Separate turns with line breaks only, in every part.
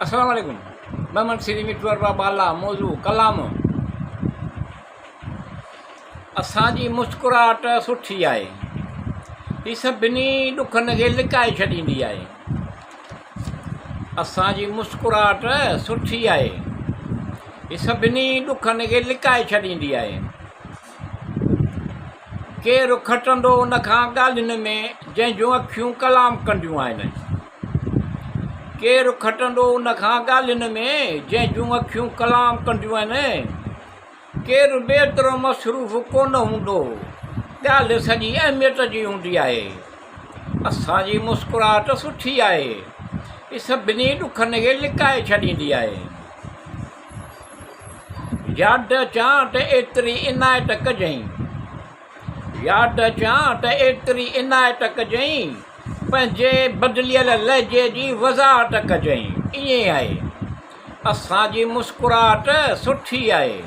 अस्सलाम वालेकुम। मैं श्री मिठू बाला मौजू कलाम। असांजी मुस्कुराहट सुठी आहे, ही सभिनी ॾुखनि खे लिकाए छॾींदी आहे। असांजी मुस्कुराहट सुठी आहे, ही सभिनी ॾुखनि खे लिकाए छॾींदी आहे। केरु खटंदो उन खां ॻाल्हियुनि में जंहिंजूं अखियूं कलाम कंदियूं आहिनि। केरु खटंदो उन खां ॻाल्हियुनि में जंहिंजूं अखियूं कलाम कंदियूं आहिनि। केरु बेतरो मसरूफ़ कोन हूंदो, ॻाल्हि सॼी अहमियत जी हूंदी आहे। असांजी मुस्कुराहट सुठी आहे, ही सभिनी ॾुखनि खे लिकाए छॾींदी आहे। यादि अचां त एतिरी इनायत कजईं, यादि अचां त एतिरी इनायत कजईं, पंहिंजे बदिलियल लहजे जी वज़ाहत कजईं। ईअं आहे, असांजी मुस्कुराहट सुठी आहे,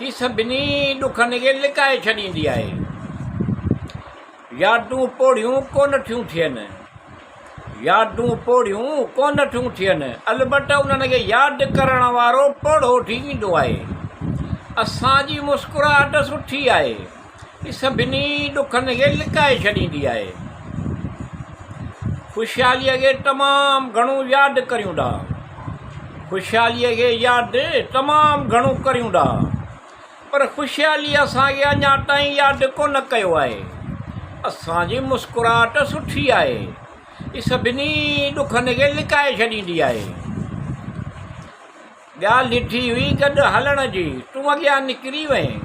ही सभिनी ॾुखनि खे लिकाए छॾींदी आहे। यादूं पोड़ियूं कोन थियूं थियनि, यादूं पोड़ियूं कोन थियूं थियनि, अलबत उन्हनि खे यादि करण वारो पोड़ो थी वेंदो आहे। असांजी मुस्कुराहट सुठी आहे, ही सभिनी ॾुखनि खे लिकाए छॾींदी आहे। ख़ुशहालीअ खे तमामु घणो यादि करियूं था, ख़ुशहालीअ खे यादि तमामु घणो करियूं था, पर ख़ुशहाली असांखे अञा ताईं यादि कोन कयो आहे। असांजी मुस्कुराहट सुठी आहे, ही सभिनी ॾुखनि खे लिकाए छॾींदी आहे। ॻाल्हि ॾिठी हुई गॾु हलण जी, तूं अॻियां निकिरी वएं।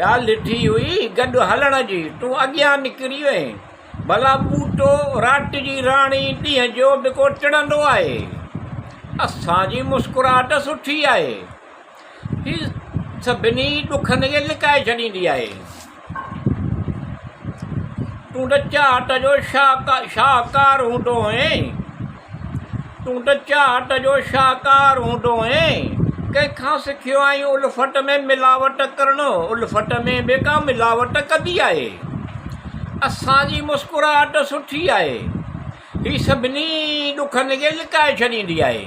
ॻाल्हि ॾिठी हुई गॾु हलण जी, तूं अॻियां निकिरी वएं। भला बूटो राति जी राणी ॾींहं जो बि को टिड़ंदो आहे। असांजी मुस्कुराहट सुठी आहे, ही सभिनी ॾुखनि खे लिकाए छॾींदी आहे। तूं त चाहत जो शाहकार हूंदो हुएं, तूं त चाहत जो शाहकार हूंदो हुएं। कंहिंखां सिखियो आहीं उल्फत में मिलावट करणु, उल्फत में बि का मिलावट कबी आहे। असांजी मुस्कुराहट सुठी आहे, ही सभिनी ॾुखनि खे लिकाए छॾींदी आहे।